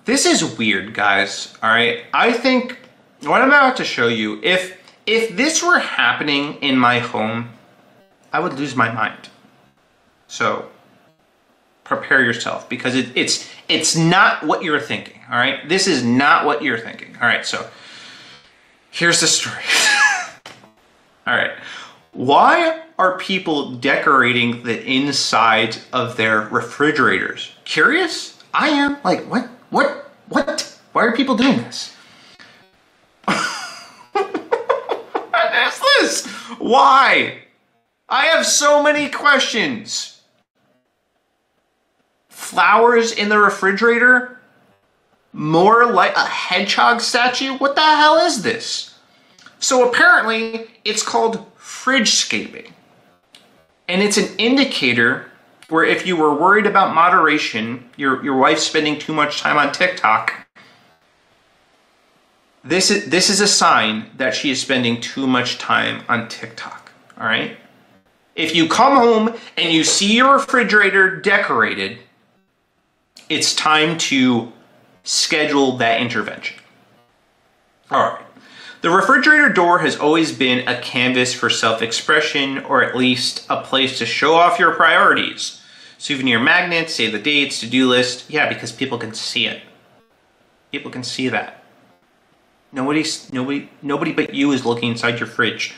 This is weird, guys. All right. I think what I'm about to show you, if this were happening in my home, I would lose my mind. So prepare yourself, because it's not what you're thinking. All right. This is not what you're thinking. All right. So here's the story. All right. Why are people decorating the inside of their refrigerators? Curious? I am. Like, what? Why are people doing this? What is this? Why? I have so many questions. Flowers in the refrigerator? More like a hedgehog statue? What the hell is this? So apparently, it's called Fridgescaping. And it's an indicator where if you were worried about moderation, your wife spending too much time on TikTok, this is a sign that she is spending too much time on TikTok, all right? If you come home and you see your refrigerator decorated, it's time to schedule that intervention. All right. The refrigerator door has always been a canvas for self-expression, or at least a place to show off your priorities. Souvenir magnets, save the dates, to-do list. Yeah, because people can see it. People can see that. Nobody but you is looking inside your fridge.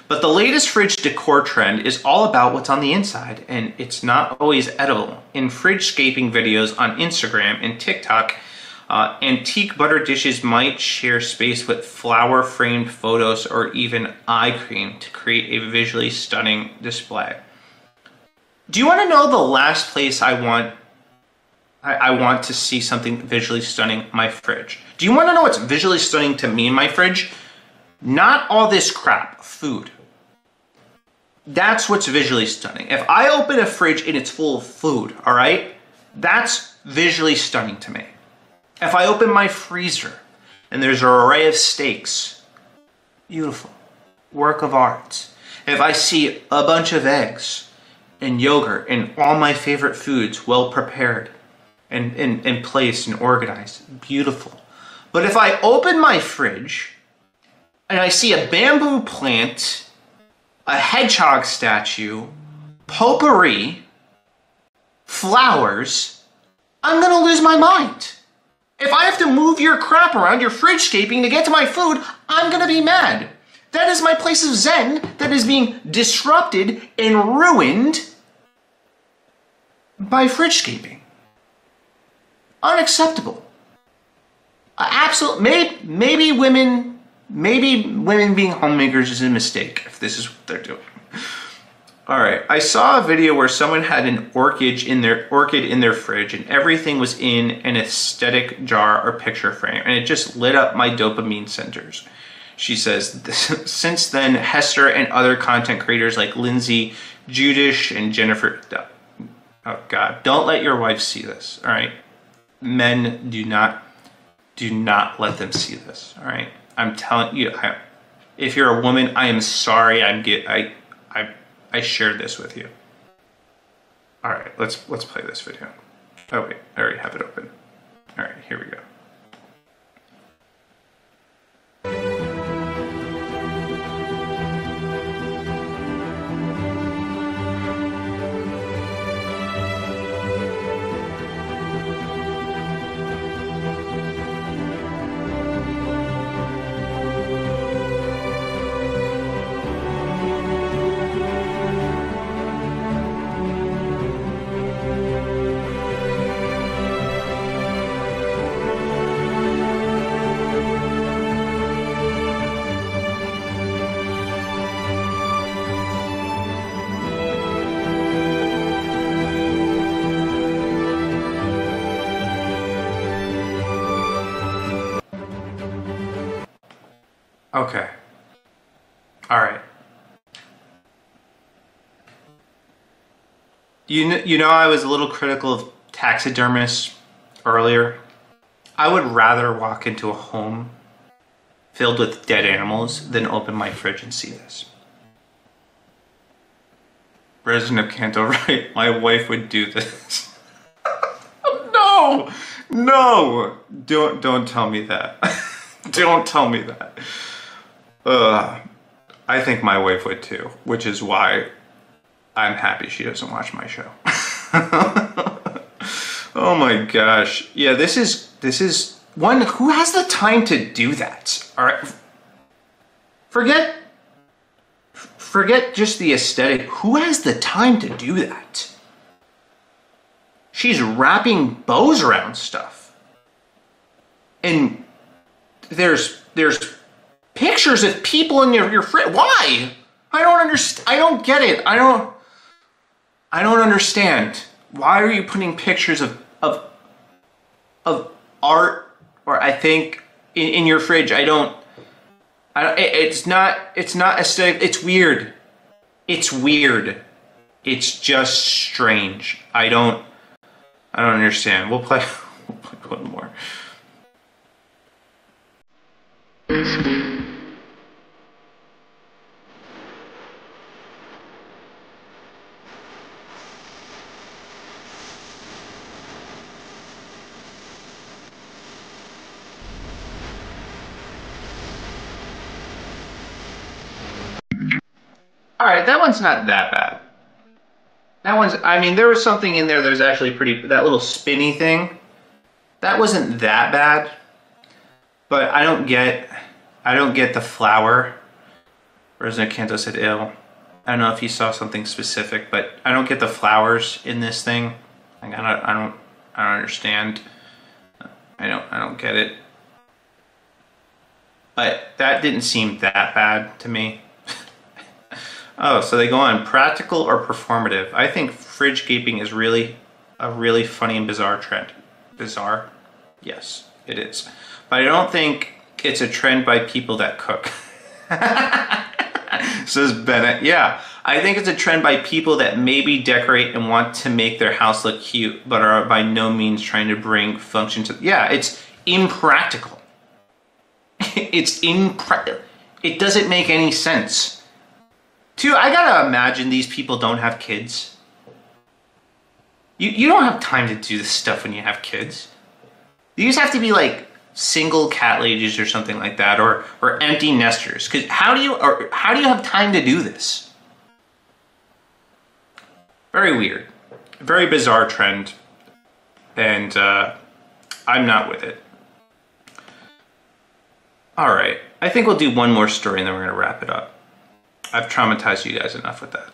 But the latest fridge decor trend is all about what's on the inside, and it's not always edible. In Fridgescaping videos on Instagram and TikTok, antique butter dishes might share space with flower-framed photos or even eye cream to create a visually stunning display. Do you want to know the last place I want to see something visually stunning? My fridge. Do you want to know what's visually stunning to me in my fridge? Not all this crap, food. That's what's visually stunning. If I open a fridge and it's full of food, all right, that's visually stunning to me. If I open my freezer and there's an array of steaks, beautiful, work of art. If I see a bunch of eggs and yogurt and all my favorite foods well prepared and placed and organized, beautiful. But if I open my fridge and I see a bamboo plant, a hedgehog statue, potpourri, flowers, I'm gonna lose my mind. If I have to move your crap around, your Fridgescaping, to get to my food, I'm gonna be mad. That is my place of zen that is being disrupted and ruined by Fridgescaping. Unacceptable. Maybe women being homemakers is a mistake if this is what they're doing. All right, I saw a video where someone had an orchid in their fridge, and everything was in an aesthetic jar or picture frame, and it just lit up my dopamine centers. She says, since then, Hester and other content creators like Lindsay, Judish, and Jennifer, oh God, don't let your wife see this, all right? Men, do not let them see this, all right? I'm telling you, if you're a woman, I am sorry. I shared this with you. All right, let's play this video. Oh wait, I already have it open. All right, here we go. Okay. All right. You know I was a little critical of taxidermists earlier. I would rather walk into a home filled with dead animals than open my fridge and see this. Resident of Canto, right? My wife would do this. No! No, don't tell me that. Don't tell me that. I think my wife would too, which is why I'm happy she doesn't watch my show. Oh my gosh. Yeah, this is one, who has the time to do that? All right. Forget just the aesthetic. Who has the time to do that? She's wrapping bows around stuff. And there's pictures of people in your fridge. Why? I don't understand. I don't get it. I don't understand. Why are you putting pictures of art, or I think in your fridge? It's not aesthetic. It's weird. It's weird. It's just strange. I don't understand. We'll play one more. All right, that one's not that bad. That one's, I mean, there was something in there that was actually pretty, that little spinny thing, that wasn't that bad. But I don't get the flower. Resident Kanto said ill. I don't know if you saw something specific, but I don't get the flowers in this thing. Like, I don't understand. I don't get it. But that didn't seem that bad to me. Oh, so they go on practical or performative. I think Fridgescaping is really a really funny and bizarre trend. Bizarre? Yes, it is. But I don't think it's a trend by people that cook. Says Bennett. Yeah, I think it's a trend by people that maybe decorate and want to make their house look cute, but are by no means trying to bring function to... Yeah, it's impractical. It doesn't make any sense. Two, I gotta imagine these people don't have kids. You don't have time to do this stuff when you have kids. These have to be like single cat ladies or something like that, or empty nesters. Because how do you have time to do this? Very weird, very bizarre trend, and I'm not with it. All right, I think we'll do one more story and then we're gonna wrap it up. I've traumatized you guys enough with that.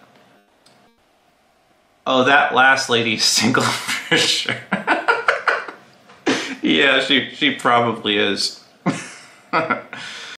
Oh, that last lady's single for sure. Yeah, she probably is.